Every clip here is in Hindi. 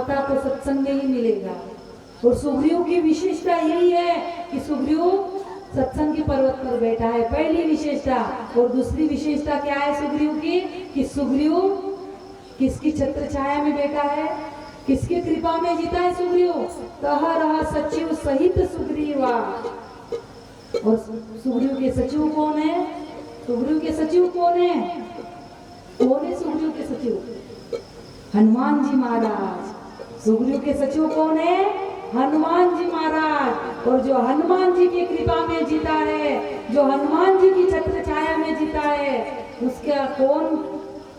पता तो सत्संग में ही मिलेगा। और सुग्रीव की विशेषता यही है कि सुग्रीव सत्संग के पर्वत पर बैठा है, पहली विशेषता। और दूसरी विशेषता क्या है सुग्रीव की, कि सुग्रीव किसकी छत्र छाया में बैठा है, किसकी कृपा में जीता है सुग्रीव, कह रहा सचिव सहित सुग्रीवा। और सुग्रीव के सचिव कौन है, सुग्रीव के सचिव कौन है, कौन है सुग्रीव के सचिव, हनुमान जी महाराज। सुग्रीव के सचिव कौन है, हनुमान जी महाराज। और जो हनुमान जी की कृपा में जीता है, जो हनुमान जी की छत्र छाया में जीता है, उसका कौन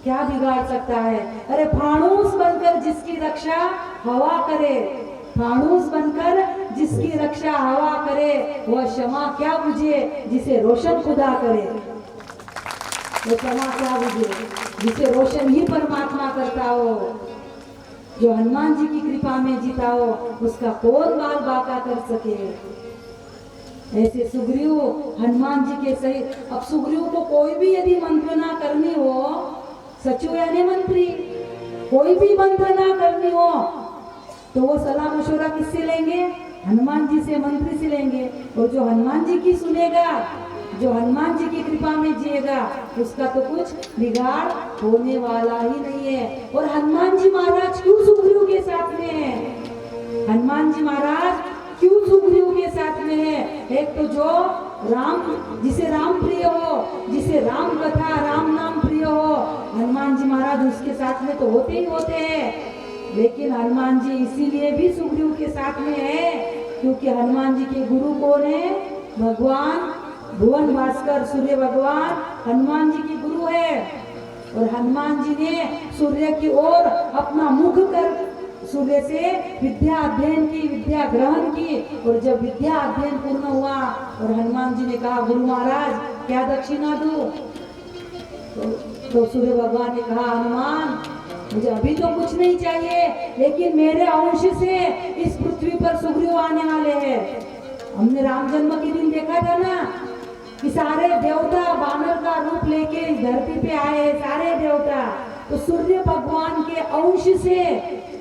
क्या बिगाड़ सकता है। अरे फाणूस बनकर जिसकी रक्षा हवा करे, फाणूस बनकर जिसकी रक्षा हवा करे, वह क्षमा क्या बुझे जिसे रोशन खुदा करे। वो क्षमा क्या बुझे जिसे रोशन ही परमात्मा करता हो। जो हनुमान जी की कृपा में जीता हो, उसका कौन बाल बाका कर सके। ऐसे सुग्रीव हनुमान जी के सही। अब सुग्रीव को कोई भी यदि मंत्रणा करनी हो, सचिव यानी मंत्री, कोई भी मंत्रणा करनी हो तो वो सलाह मशवरा किससे लेंगे, हनुमान जी से, मंत्री से लेंगे। और जो हनुमान जी की सुनेगा, जो हनुमान जी की कृपा में जिएगा, उसका तो कुछ बिगाड़ होने वाला ही नहीं है। और हनुमान जी महाराज क्यों सुग्रीव के साथ में है, हनुमान जी महाराज क्यों सुग्रीव के साथ में है। एक तो जो राम, जिसे राम प्रिय हो, जिसे राम कथा राम नाम प्रिय हो, हनुमान जी महाराज उसके साथ में तो होते ही होते हैं। लेकिन हनुमान जी इसीलिए भी सुग्रीव के साथ में है क्योंकि हनुमान जी के गुरु कौन है, भगवान भुवन भास्कर सूर्य भगवान हनुमान जी की गुरु है। और हनुमान जी ने सूर्य की ओर अपना मुख कर सूर्य से विद्या अध्ययन की, विद्या ग्रहण की। और जब विद्या अध्ययन पूर्ण हुआ और हनुमान जी ने कहा गुरु महाराज क्या दक्षिणा दूं, तो सूर्य भगवान ने कहा हनुमान मुझे अभी तो कुछ नहीं चाहिए, लेकिन मेरे अंश से इस पृथ्वी पर सुग्रीव आने वाले हैं। हमने राम जन्म के दिन देखा था ना कि सारे देवता बानर का रूप लेके इस धरती पे आए, सारे देवता। तो सूर्य भगवान के अंश से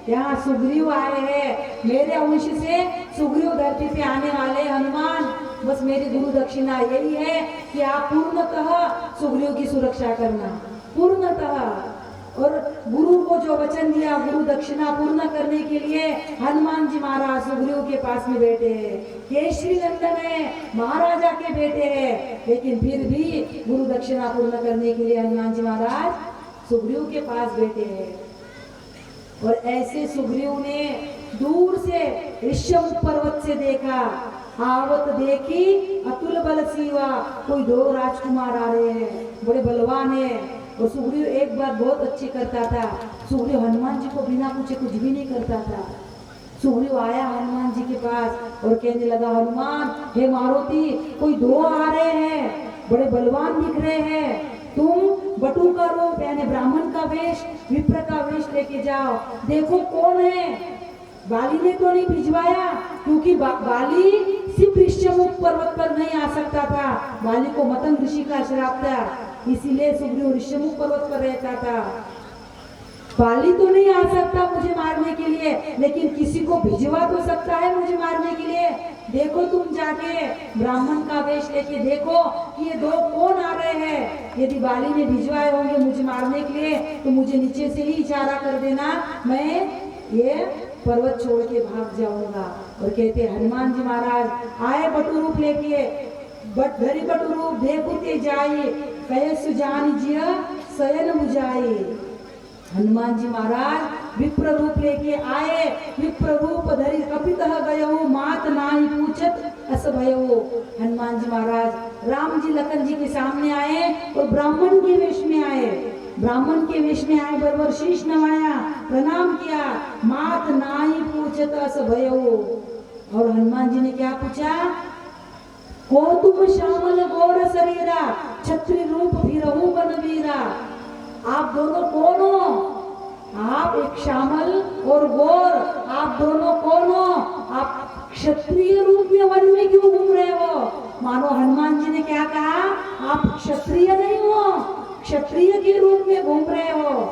यहाँ सुग्रीव आए हैं, मेरे अंश से सुग्रीव धरती पे आने वाले हनुमान। बस मेरी गुरु दक्षिणा यही है कि आप पूर्णतः सुग्रीव की सुरक्षा करना, पूर्णतः। और गुरु को जो वचन दिया, गुरु दक्षिणा पूर्ण करने के लिए हनुमान जी महाराज सुग्रीव के पास में बैठे हैं। केसरी नंदन है, महाराजा के बेटे हैं, लेकिन फिर भी गुरु दक्षिणा पूर्ण करने के लिए हनुमान जी महाराज सुग्रीव के पास बैठे हैं। और ऐसे सुग्रीव ने दूर से ऋषभ पर्वत से देखा, आवत देखी अतुल बल सीवा, कोई दो राजकुमार आ रहे हैं, बड़े बलवान है। और सुग्रीव एक बात बहुत अच्छी करता था, सुग्रीव हनुमान जी को बिना पूछे कुछ भी नहीं करता था। सुग्रीव आया हनुमान जी के पास और कहने लगा हनुमान हे मारुति, कोई दो आ रहे हैं, बड़े बलवान दिख रहे हैं, तुम बटू का रूप यानी ब्राह्मण का वेश, विप्र का वेश लेके जाओ, देखो कौन है। बाली ने तो नहीं भिजवाया क्योंकि बाली सिर्फ ऋषमुख पर्वत पर नहीं आ सकता था, बाली को मतंग ऋषि का श्राप था, इसीलिए सुग्रीव ऋषमुख पर्वत पर रहता था। बाली तो नहीं आ सकता मुझे मारने के लिए, लेकिन किसी को भिजवा तो सकता है मुझे मारने के लिए। देखो तुम जाके ब्राह्मण का वेश लेके देखो कि ये दो कौन आ रहे हैं। यदि बाली ने भिजवाए होंगे मुझे मारने के लिए तो मुझे नीचे से ही इशारा कर देना, मैं ये पर्वत छोड़ के भाग जाऊंगा। और कहते हनुमान जी महाराज आए बटू रूप लेके, धरी बटू रूप देखते जाए, कहे सुजान जिय शयन मुझाए। हनुमान जी महाराज विप्र रूप लेके आए, विप्र रूप धरि कपितः गयो, मात नाही पूछत अस भयो। हनुमान जी महाराज राम जी लखन जी के सामने आए और ब्राह्मण के वेश में आए, ब्राह्मण के वेश में आए, बरबर शीश नवाया, प्रणाम किया, मात नाही पूछत अस भयो। और हनुमान जी ने क्या पूछा, को तुम श्यामल गौर शरीरा, छत्री रूप फिरहु बनवीरा। आप दोनों कौन हो, आप एक श्यामल और गौर, आप दोनों कौन हो, आप क्षत्रिय रूप में वन में क्यों घूम रहे हो। मानो हनुमान जी ने क्या कहा, आप क्षत्रिय नहीं हो, क्षत्रिय के रूप में घूम रहे हो।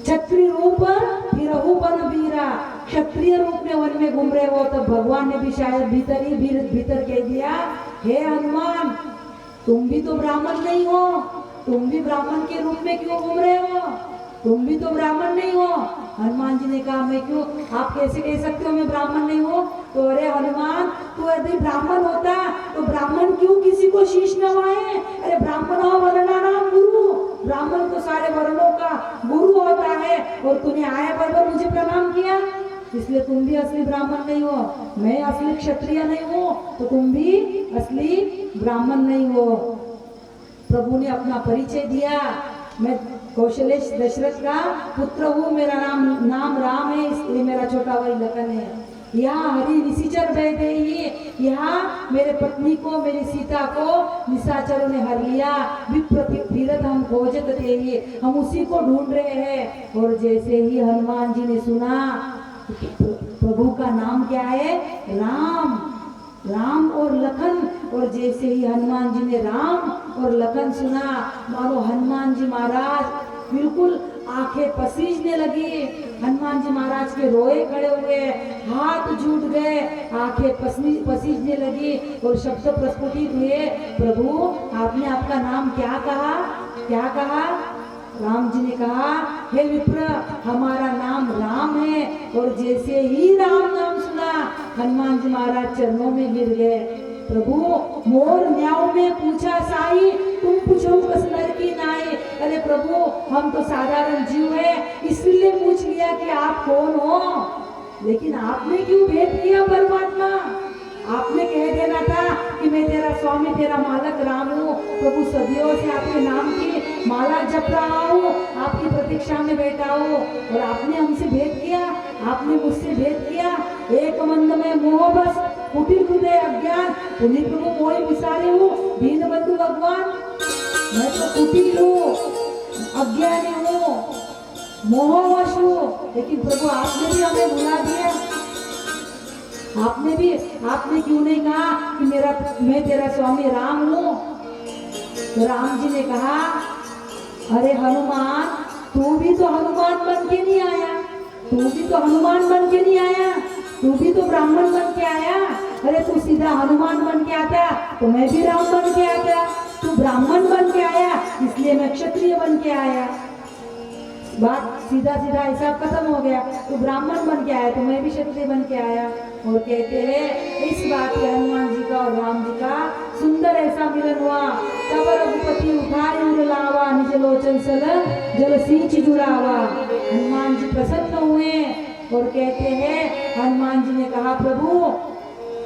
छत्री रूप फिर क्षत्रिय रूप में वन में घूम रहे हो, तो भगवान ने भी शायद भीतर कह दिया, हे हनुमान तुम भी तो ब्राह्मण नहीं हो, तुम भी ब्राह्मण के रूप में क्यों घूम रहे हो, तुम भी तो ब्राह्मण नहीं हो। हनुमान जी ने कहा मैं क्यों, आप कैसे कह सकते हो मैं ब्राह्मण नहीं हूँ। तो अरे हनुमान तू यदि ब्राह्मण होता तो ब्राह्मण क्यों किसी को शीश नवाए, अरे ब्राह्मण हो वर्णानाम गुरु, ब्राह्मण तो सारे वर्णों का गुरु होता है, और तूने आया पर मुझे प्रणाम किया, इसलिए तुम भी असली ब्राह्मण नहीं हो, मैं असली क्षत्रिय नहीं हूँ तो तुम भी असली ब्राह्मण नहीं हो। प्रभु ने अपना परिचय दिया, मैं कौशलेश दशरथ का पुत्र हूँ, मेरा नाम राम है, इसलिए मेरा छोटा भाई लखन है। यहाँ हरि निशिचर बैठे ही, यहाँ मेरे पत्नी को, मेरी सीता को निशाचरों ने हर लिया, विप्रतीरथ हम खोजत थे, हम उसी को ढूंढ रहे हैं। और जैसे ही हनुमान जी ने सुना प्रभु का नाम क्या है, राम, राम और लखन, और जैसे ही हनुमान जी ने राम और लखन सुना, मानो हनुमान जी महाराज बिल्कुल आंखें पसीजने लगी, हनुमान जी महाराज के रोए खड़े हुए, हाथ जुट गए, आंखें पसीजने लगी और शब्द प्रस्फुटित हुए, प्रभु आपने आपका नाम क्या कहा, क्या कहा। राम जी ने कहा, हे विप्र हमारा नाम राम है। और जैसे ही राम नाम सुना हनुमान जी महाराज चरणों में गिर गए। प्रभु मोर न्याव में पूछा साई, तुम पूछो बस नर की नाई। अरे प्रभु हम तो साधारण जीव है, इसलिए पूछ लिया कि आप कौन हो, लेकिन आपने क्यों भेद किया परमात्मा, आपने कह देना था कि मैं तेरा स्वामी तेरा मालक राम हूँ। प्रभु सदियों से आपके नाम की माला जप रहा हूँ, आपकी प्रतीक्षा में बैठा हूँ, और आपने हमसे भेद किया, आपने मुझसे भेद किया। एक मंद में मोह बस कुटिल हृदय अज्ञान, पुण्य प्रभु मोहि विसारे हूँ, दीन बंधु भगवान मैं तो कुटिल हूँ, अज्ञानी हूँ, मोहवश हूँ, लेकिन प्रभु आपने भी हमें भुला दिया। आपने क्यों नहीं कहा कि मैं तेरा स्वामी राम हूँ। तो राम जी ने कहा, अरे हनुमान तू भी तो हनुमान बन के नहीं आया, तू भी तो हनुमान बन के नहीं आया, तू भी तो ब्राह्मण बन के आया। अरे तू सीधा हनुमान बन के आता तो मैं भी राम बन के आता, तू ब्राह्मण बन के आया इसलिए मैं क्षत्रिय बन के आया। बात सीधा सीधा हिसाब खत्म हो गया, तू ब्राह्मण बन के आया तो मैं भी क्षत्रिय बन के आया। और कहते हैं इस बात पे हनुमान जी का और राम जी का सुंदर ऐसा मिलन हुआ। तब रघुपति उठाए उर लावा, निज लोचन सल जल सींच जुड़ावा। हनुमान जी प्रसन्न हुए और कहते हैं, हनुमान जी ने कहा, प्रभु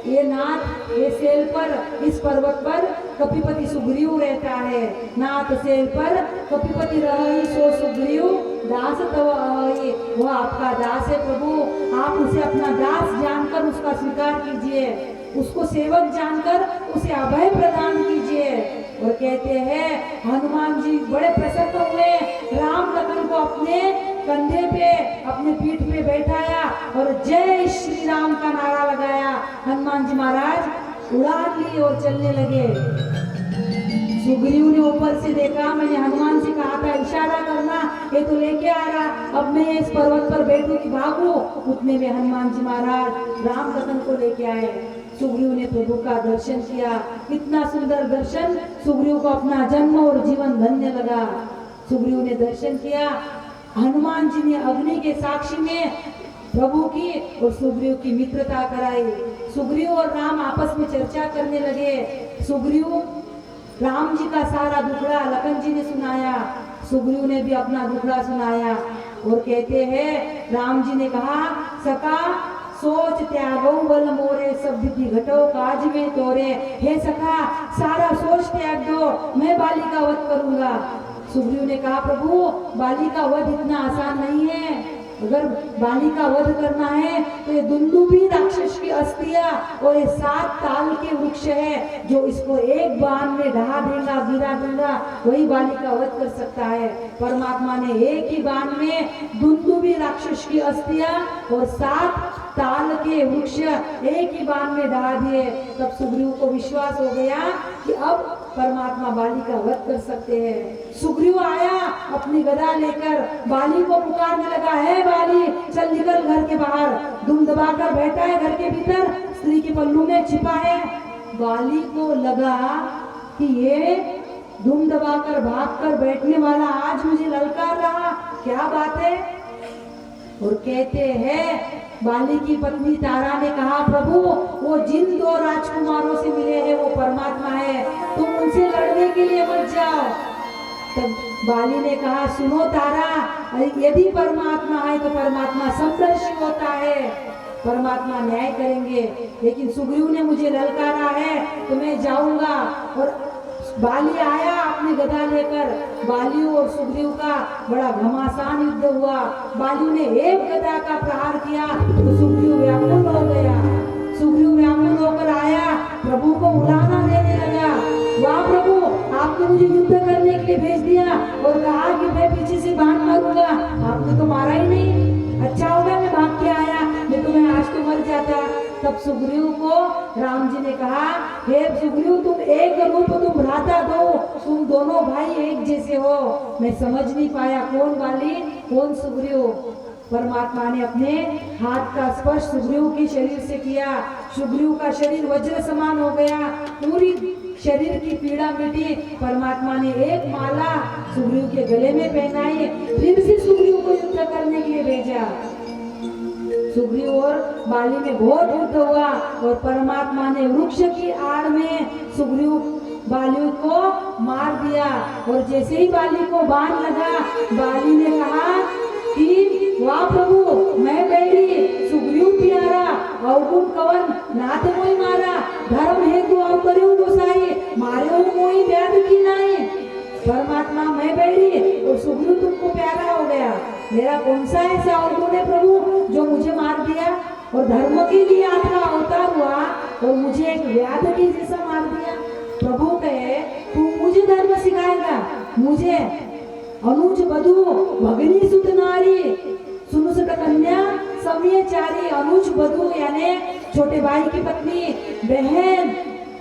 ये नाथ ये सेल पर, इस पर्वत पर कपिपति सुग्रीव रहता है, नाथ सेल पर कपिपति रही सो सुग्रीव दास तव आई। वो आपका दास है प्रभु, आप उसे अपना दास जानकर उसका स्वीकार कीजिए, उसको सेवक जानकर उसे अभय प्रदान कीजिए। और कहते हैं हनुमान जी बड़े प्रसन्न हुए, राम लखन को अपने कंधे पे अपने पीठ पे बैठाया और जय श्री राम का नारा लगाया। हनुमान जी महाराज उड़ान ली और चलने लगे। सुग्रीव ने ऊपर से देखा, मैंने हनुमान जी कहा था इशारा करना, ये तो लेके आ रहा, अब मैं इस पर्वत पर बैठू कि भागू। उतने में हनुमान जी महाराज राम लखन को लेके आए। सुग्रीव ने प्रभु का दर्शन किया, इतना सुंदर दर्शन, सुग्रीव को अपना जन्म और जीवन धन्य लगा। सुग्रीव ने दर्शन किया, हनुमान जी ने अग्नि के साक्षी में प्रभु की और सुग्रीव की मित्रता कराई। सुग्रीव और राम आपस में चर्चा करने लगे। सुग्रीव राम जी का सारा दुखड़ा लखन जी ने सुनाया, सुग्रीव ने भी अपना दुखड़ा सुनाया। और कहते हैं राम जी ने कहा, सका सोच त्यागो बल मोरे, सब विधि घटो काज में तोरे। हे सखा सारा सोच त्याग दो, मैं बाली का वध करूंगा। सुग्रीव ने कहा, प्रभु बाली का वध इतना आसान नहीं है, अगर बाली का वध करना है तो ये दुंदुभी राक्षस की अस्थियां और ये 7 ताल के वृक्ष है, जो इसको एक बाण में ढहा देगा, गिरा देगा, वही बाली का वध कर सकता है। परमात्मा ने एक ही बाण में दुंदुभी राक्षस की अस्थियां और 7 ताल के वृक्ष एक ही बाण में ढहा दिए। तब सुग्रीव को विश्वास हो गया कि अब परमात्मा बाली का वध कर सकते हैं। सुग्रीव आया अपनी गदा लेकर, बाली को पुकारने लगा, है बाली चल निकल घर के बाहर, दबाकर बैठा है घर के भीतर, स्त्री के पल्लू में छिपा है। बाली को लगा कि ये धूम दबाकर भागकर बैठने वाला आज मुझे ललकार रहा, क्या बात है। और कहते हैं बाली की पत्नी तारा ने कहा, प्रभु वो जिन दो राजकुमारों से मिले हैं वो परमात्मा है, तुम उनसे लड़ने के लिए मत जाओ। तब बाली ने कहा, सुनो तारा, यदि परमात्मा है तो परमात्मा समदर्शी होता है, परमात्मा न्याय करेंगे, लेकिन सुग्रीव ने मुझे ललकारा है तो मैं जाऊंगा। और बाली आया अपनी गदा लेकर, बाली और सुग्रीव का बड़ा घमासान युद्ध हुआ। बाली ने एक गदा का प्रहार किया तो सुग्रीव व्याकुल हो गया। सुग्रीव व्याकुल होकर आया, प्रभु को उलाहना देने लगा, वाह प्रभु, आपने मुझे युद्ध करने के लिए भेज दिया और कहा कि मैं पीछे से बाण मारूंगा, आपने तो मारा ही नहीं, अच्छा होगा मैं भाग के आया, नहीं तो मैं आज तो मर जाता। तब सुग्रीव को राम जी ने कहा, हे सुग्रीव, तुम एक रूप तुम भ्राता दो, तुम दोनों भाई एक जैसे हो। मैं समझ नहीं पाया कौन बाली कौन सुग्रीव। परमात्मा ने अपने हाथ का स्पर्श सुग्रीव के शरीर से किया, सुग्रीव का शरीर वज्र समान हो गया, पूरी शरीर की पीड़ा मिटी। परमात्मा ने एक माला सुग्रीव के गले में पहनाई, फिर से सुग्रीव को युद्ध करने के लिए भेजा। सुग्रीव और बाली में बहुत युद्ध हुआ और परमात्मा ने वृक्ष की आड़ में सुग्रीव बाली को मार दिया। और जैसे ही बाली को बाण लगा, बाली ने कहा कि वाह प्रभु, मैं बैरी सुग्रीव प्यारा, अवगुण कवन नाथ मोई मारा, धर्म हेतु अवतर्यु गोसाई, मारे हो मोई व्याध की नाई। परमात्मा मैं बैरी और सुग्रीव तुमको प्यारा हो गया, मेरा कौन सा ऐसा अवगुण है प्रभु जो मुझे मार दिया, और धर्म के लिए आपका अवतार हुआ और मुझे एक व्याध के जैसा मार दिया। प्रभु कहे, तू मुझे धर्म सिखाएगा, मुझे अनुज बधु भगनी सुत नारी सुनुसट कन्या समयचारी। अनुज बधु यानी छोटे भाई की पत्नी, बहन,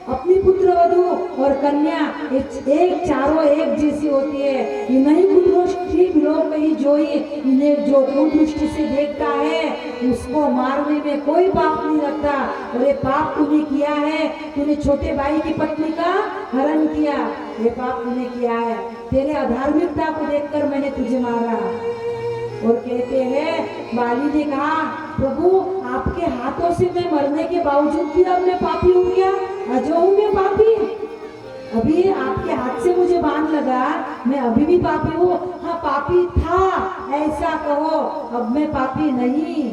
अपनी पुत्र वधु और कन्या एक चारों एक जैसी होती है। नहीं कुदृष्टि लोग कहीं जोई, इन्हें जो कुदृष्टि से देखता है उसको मारने में कोई पाप नहीं लगता। और ये पाप तूने किया है, तूने छोटे भाई की पत्नी का हरण किया, ये पाप तूने किया है, तेरे अधार्मिकता को देखकर मैंने तुझे मारा। और कहते हैं बाली ने कहा, प्रभु आपके हाथों से मैं मरने के बावजूद भी अब मैं पापी हूँ क्या, अजो हूँ मैं पापी, अभी आपके हाथ से मुझे बाण लगा, मैं अभी भी पापी हूँ। हाँ पापी था ऐसा कहो, अब मैं पापी नहीं।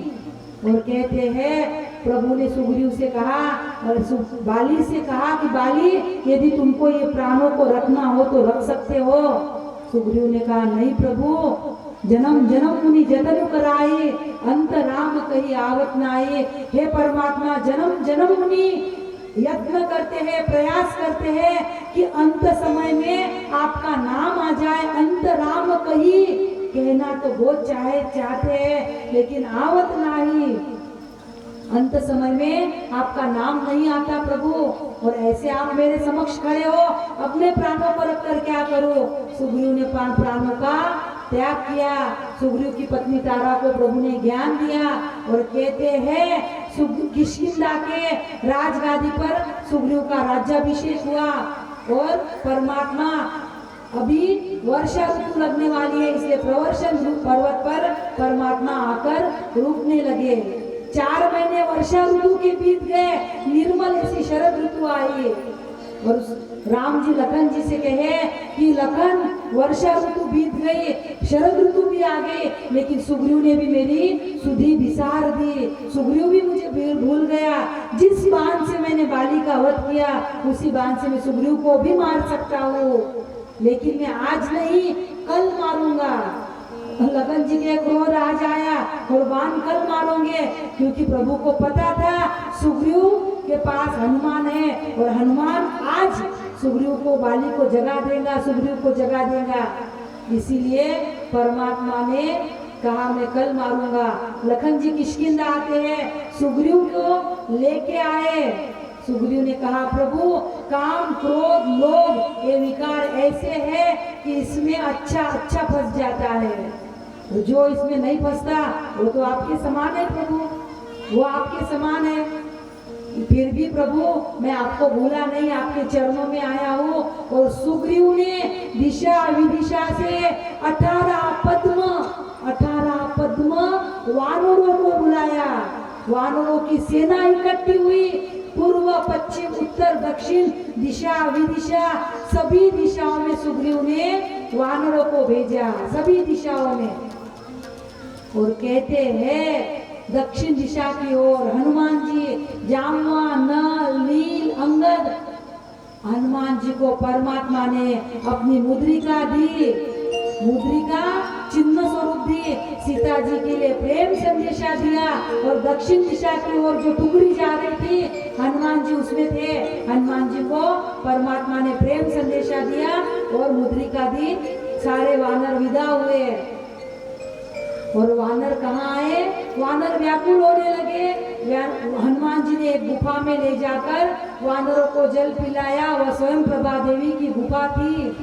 और कहते हैं प्रभु ने सुग्रीव से कहा और बाली से कहा कि बाली, यदि तुमको ये प्राणों को रखना हो तो रख सकते हो। सुग्रीव ने कहा, नहीं प्रभु, जन्म जन्म मुनि जतन कराए, अंत राम कही आवत नाये। हे परमात्मा, जन्म जन्म मुनि यत्न करते हैं, प्रयास करते हैं कि अंत समय में आपका नाम आ जाए, अंत राम कही कहना तो बहुत चाहते हैं लेकिन आवत नहीं, अंत समय में आपका नाम नहीं आता प्रभु। और ऐसे आप मेरे समक्ष खड़े हो, अपने प्राणों को रखकर क्या करो। सुग्रीव ने प्राणों का त्याग किया। सुग्रीव की पत्नी तारा को प्रभु ने ज्ञान दिया और कहते हैं किष्किंधा के राजगादी पर सुग्रीव का राज्याभिषेक हुआ। और परमात्मा, अभी वर्षा ऋतु लगने वाली है, इसलिए प्रवर्षण पर्वत पर परमात्मा आकर रुकने लगे। 4 महीने वर्षा ऋतु के बीत गए, निर्मल ऐसी शरद ऋतु आई। और राम जी लखन जी से कहे कि लखन, वर्षा ऋतु बीत गई, शरद ऋतु भी आ गई, लेकिन सुग्रीव ने भी मेरी सुधि बिसार दी, सुग्रीव भी मुझे भूल गया। जिस बाण से मैंने बाली का वध किया उसी बाण से मैं सुग्रीव को भी मार सकता हूँ, लेकिन मैं आज नहीं कल मारूंगा। लखन जी के क्रोध आज आया और बाण कल मारोगे, क्योंकि प्रभु को पता था सुग्रीव के पास हनुमान है और हनुमान आज सुग्रीव को, बाली को जगा देगा, सुग्रीव को जगा देगा। इसीलिए परमात्मा ने कहा मैं कल मारूंगा। लखन जी किष्किंधा आते हैं, सुग्रीव को लेके आए। सुग्रीव ने कहा, प्रभु काम क्रोध लोभ ये विकार ऐसे है कि इसमें अच्छा फंस जाता है, जो इसमें नहीं फंसता वो तो आपके समान है प्रभु। वो आपके समान है, फिर भी प्रभु मैं आपको भूला नहीं, आपके चरणों में आया हूँ। और सुग्रीव ने दिशा विदिशा से 18 पद्म वानरों को बुलाया। वानरों की सेना इकट्ठी हुई, पूर्व पश्चिम उत्तर दक्षिण दिशा विदिशा सभी दिशाओं में सुग्रीव ने वानरों को भेजा, सभी दिशाओं में। और कहते हैं दक्षिण दिशा की ओर हनुमान जी, जामवान, नल, नील, अंगद, हनुमान जी को परमात्मा ने अपनी मुद्रिका दी, मुद्रिका चिन्ह स्वरूप दी, सीता जी के लिए प्रेम संदेशा दिया। और दक्षिण दिशा की ओर जो टुकड़ी जा रही थी, हनुमान जी उसमें थे, हनुमान जी को परमात्मा ने प्रेम संदेशा दिया और मुद्रिका दी। सारे वानर विदा हुए और वानर कहाँ आए? वानर व्याकुल होने लगे। हनुमान जी ने एक गुफा में ले जाकर वानरों को जल पिलाया। वह स्वयं प्रभा देवी की गुफा थी।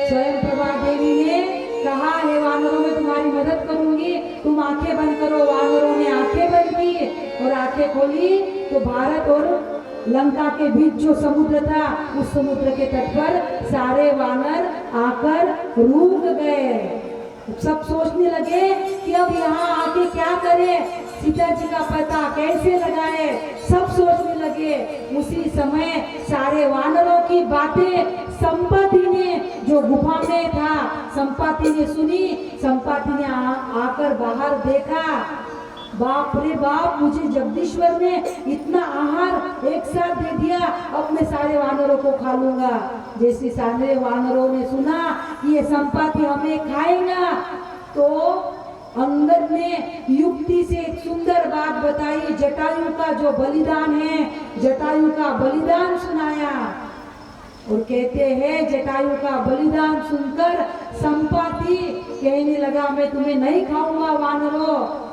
स्वयं प्रभा देवी ने कहा, हे वानरों में तुम्हारी मदद करूंगी, तुम आंखें बंद करो। वानरों ने आंखें बंद की और आंखें खोली तो भारत और लंका के बीच जो समुद्र था, उस समुद्र के तट पर सारे वानर आकर रुक गए। सब सोचने लगे कि अब यहाँ आके क्या करें, सीता जी का पता कैसे लगाए, सब सोचने लगे। उसी समय सारे वानरों की बातें संपाति ने, जो गुफा में था, संपाति ने सुनी। संपाति ने आकर बाहर देखा, बाप रे बाप, मुझे जगदीश्वर ने इतना आहार एक साथ दे दिया, अब मैं सारे वानरों को खा लूंगा। जैसे सारे वानरों ने सुना कि ये संपाति हमें खाएगा, तो अंगद ने युक्ति से एक सुंदर बात बताई। जटायु का जो बलिदान है, जटायु का बलिदान सुनाया। और कहते हैं जटायु का बलिदान सुनकर संपाति कहने लगा, मैं तुम्हें नहीं खाऊंगा वानरों।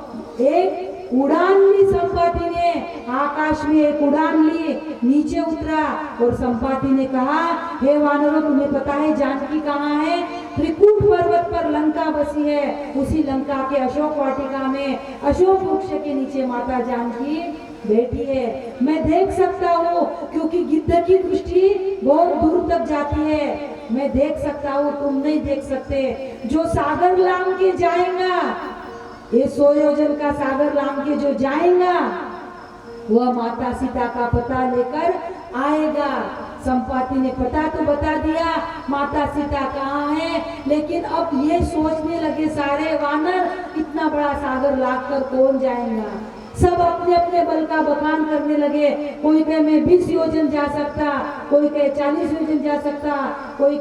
एक उड़ान ली संपाति ने, आकाश में एक उड़ान ली, नीचे उतरा और संपाति ने कहा, हे वानरों, तुम्हें पता है जानकी कहाँ है? त्रिकूट पर्वत पर लंका बसी है। उसी लंका के अशोक वाटिका में अशोक वृक्ष के नीचे माता जानकी बैठी है। मैं देख सकता हूँ, क्योंकि गिद्ध की दृष्टि बहुत दूर तक जाती है। मैं देख सकता हूँ, तुम नहीं देख सकते। जो सागर लांग के जाएगा, ये 100 योजन का सागर लांग के जो जाएगा, वह माता सीता का पता लेकर आएगा। संपाति ने पता तो बता दिया माता सीता कहाँ है, लेकिन अब ये सोचने लगे सारे वानर, इतना बड़ा सागर लांग कर कौन जाएगा। सब अपने अपने बल का बखान करने लगे। कोई कहे मैं 20 योजन जा सकता, कोई कहे 40 योजन जा सकता, कोई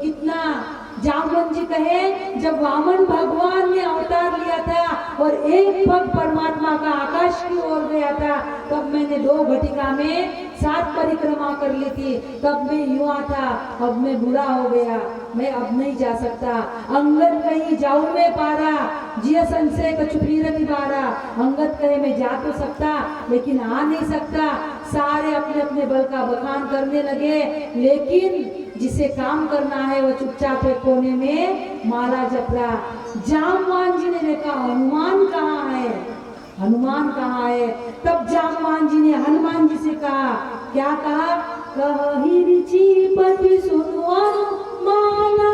कितना। जामवन जी कहे, जब वामन भगवान ने अवतार लिया था और एक पग परमात्मा का आकाश की ओर गया था, तब मैंने 2 घटिका में 7 परिक्रमा कर ली थी, तब मैं युवा था, अब मैं बूढ़ा हो गया, मैं अब नहीं जा सकता। अंगद कहीं जाऊं मैं पारा, जिया संशय कछुपीर निवारा। अंगद कहे मैं जा तो सकता लेकिन आ नहीं सकता। सारे अपने अपने बल का बखान करने लगे, लेकिन जिसे काम करना है वो चुपचाप एक कोने में माला जप रहा। जामवान जी ने देखा हनुमान कहाँ है, हनुमान कहाँ है। तब जामवान जी ने हनुमान जी से कहा, क्या कहा? कही रिचि पति सुनो माला,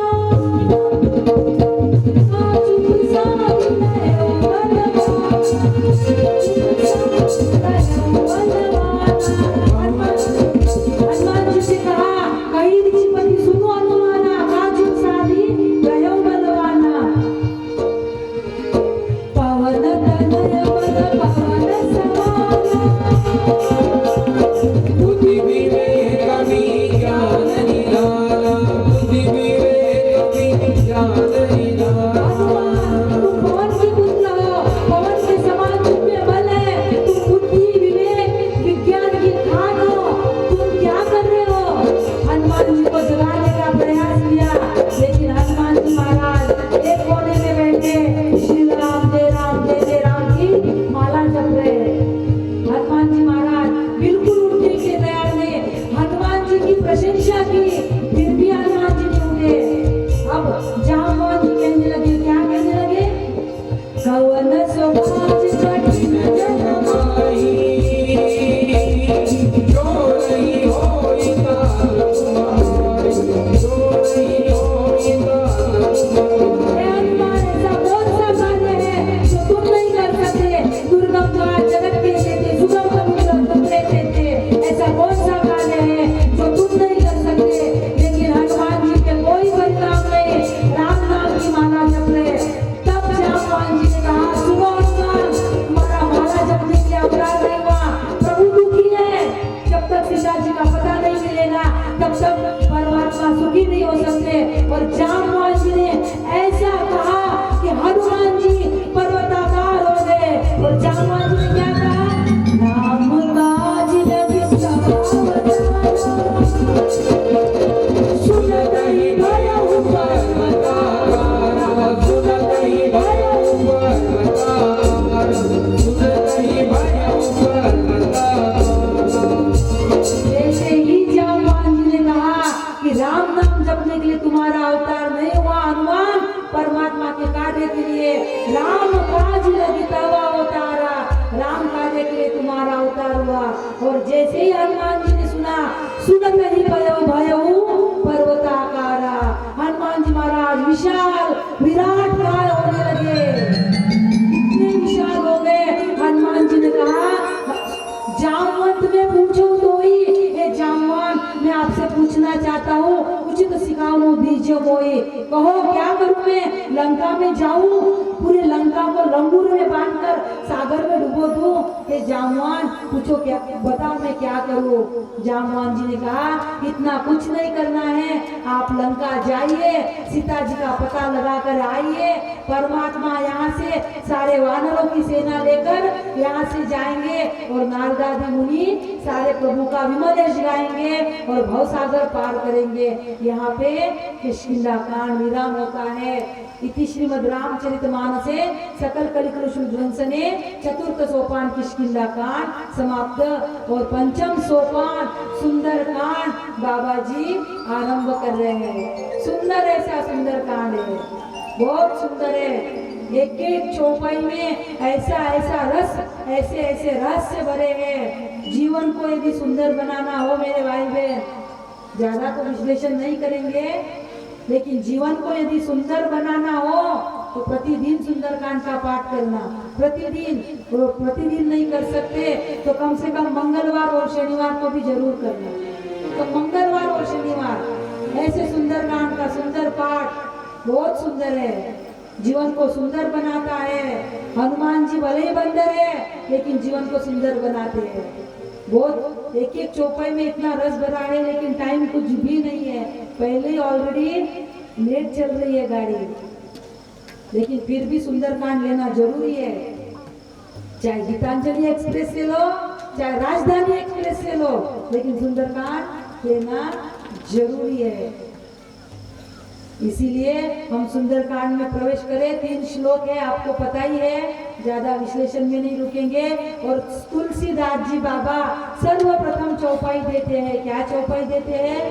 हनुमान जी से कहा, कही ऋषिपति सुनो अनुमाना, काजुक साधी रहो बलवाना। पवन तनय पद पवन समाना, बुद्धि विवेक ज्ञान निराला, बुद्धि विवेक ज्ञान निराला। तुम पवन के पुत्र हो, पवन के समान तुम में बल है, तुम बुद्धि विवेक विज्ञान की खान हो, तुम क्या कर रहे हो? हनुमान जी को जगाने का प्रयास किया, लेकिन हनुमान जी महाराज एक कोने में बैठे श्री राम जय राम जय जय राम की माला जप रहे। हनुमान जी महाराज बिल्कुल उठने के तैयार नहीं। हनुमान जी की प्रशंसा की, फिर भी हनुमान जी नहीं उठे। अब जामवान जी कहने लगे, क्या कहने लगे? कवन सुभाष और जैसे ही हनुमान जी ने सुना, सुनत ही भयऊ पर्वताकारा, हनुमान जी महाराज विशाल विराट काय होने लगे। इतने विशाल हो गए, हनुमान जी ने कहा जामवंत में पूछो तो ही, हे जामवान मैं आपसे पूछना चाहता हूँ, कुछ तो सिखाओ दीजिए कोई, कहो क्या करूँ मैं, लंका में जाऊँ, पूरे लंका को लंगूर में बांधकर सागर में डुबो दूं, हे जामवान पूछो क्या, बताओ मैं क्या करूं। जामवान जी ने कहा इतना कुछ नहीं करना है, आप लंका जाइए, सीता जी का पता लगा कर आइए, परमात्मा यहाँ से सारे वानरों की सेना लेकर यहाँ से जाएंगे और नारदादी मुनि सारे प्रभु का विमलेश गाएंगे और भवसागर पार करेंगे। यहाँ पे किष्किंधा कांड विराम होता है। इति श्रीमद् रामचरितमानसे सकल कलिकलुष ध्वंसने चतुर्थ सोपान किष्किंधा कांड समाप्त और पंचम सोपान सुंदर कांड बाबा जी आरंभ कर रहे हैं। सुंदर ऐसा सुंदर कांड है, बहुत सुंदर है। एक एक चौपाई में ऐसा ऐसा रस, ऐसे ऐसे रहस्य भरे हैं। जीवन को यदि सुंदर बनाना हो मेरे भाई बहन, ज्यादा तो विश्लेषण नहीं करेंगे, लेकिन जीवन को यदि सुंदर बनाना हो तो प्रतिदिन सुंदरकांड का पाठ करना, प्रतिदिन नहीं कर सकते तो कम से कम मंगलवार और शनिवार को भी जरूर करना। तो मंगलवार और शनिवार ऐसे सुंदरकांड का सुंदर पाठ बहुत सुंदर है, जीवन को सुंदर बनाता है। हनुमान जी भले ही बंदर है लेकिन जीवन को सुंदर बनाते हैं। बहुत एक एक चौपाई में इतना रस भरा है, लेकिन टाइम कुछ भी नहीं है, पहले ही ऑलरेडी लेट चल रही है गाड़ी, लेकिन फिर भी सुंदरकांड लेना जरूरी है। चाहे गीतांजलि एक्सप्रेस से लो, चाहे राजधानी एक्सप्रेस से लो, लेकिन सुंदरकांड लेना जरूरी है। इसीलिए हम सुंदरकांड में प्रवेश करें। 3 श्लोक है, आपको पता ही है, ज्यादा विश्लेषण में नहीं रुकेंगे। और तुलसीदास जी बाबा सर्वप्रथम चौपाई देते हैं। क्या चौपाई देते हैं?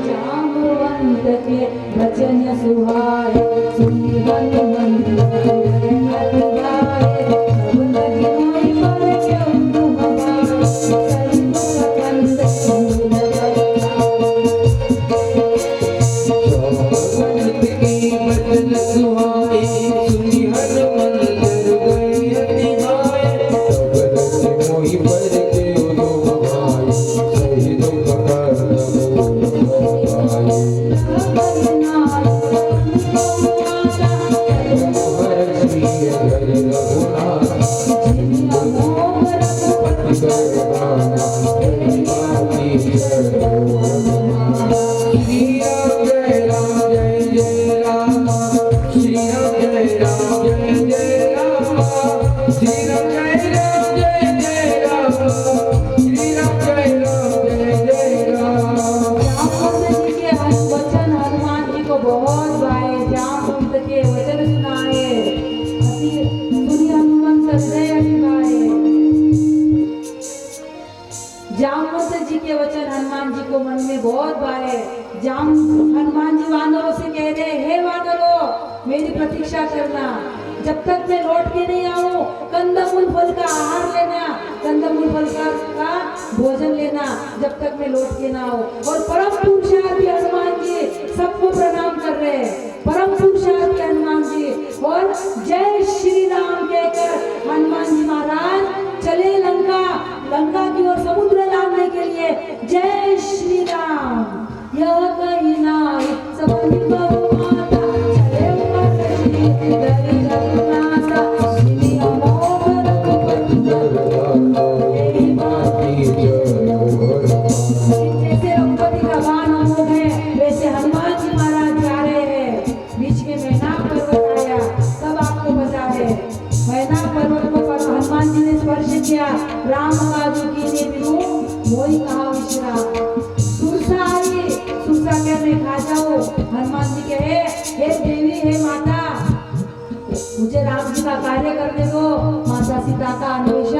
जाम्बवंत के वचन सुहाए, सुनि हनुमंत हनुमान जी वानरों से कह रहे, हे वानरों मेरी प्रतीक्षा करना, जब तक मैं लौट के नहीं आऊं, कंदमूल फल का आहार लेना, कंदमूल फल का भोजन लेना, जब तक मैं लौट के ना आऊं। और परम पुरुषार्थी हनुमान जी सबको प्रणाम कर रहे हैं, परम पुरुषार्थी हनुमान जी। और जय श्री राम कहकर हनुमान जी महाराज चले लंका की ओर समुद्र लांघने के लिए। जय श्री राम। यह कही नाई सब बहु माता, चले ऊपर श्री हरि रघुनाथा, श्री अमोघ रघुपति यही बाती जैसे रघुपति का बाण अमोघ है, वैसे हनुमान जी महाराज जा रहे हैं। बीच में मैनाक पर्वत आया, सब आपको पता है। मैनाक पर्वत को हनुमान जी ने स्पर्श किया, राम काजू कीने बिनु मोहि कहा विश्राम। सुरसा आई, सुरसा कह मैं खा जाओ। हनुमान जी कहे हे देवी, हे माता, मुझे राम जी का कार्य करने दो, माता सीता का अन्वेषण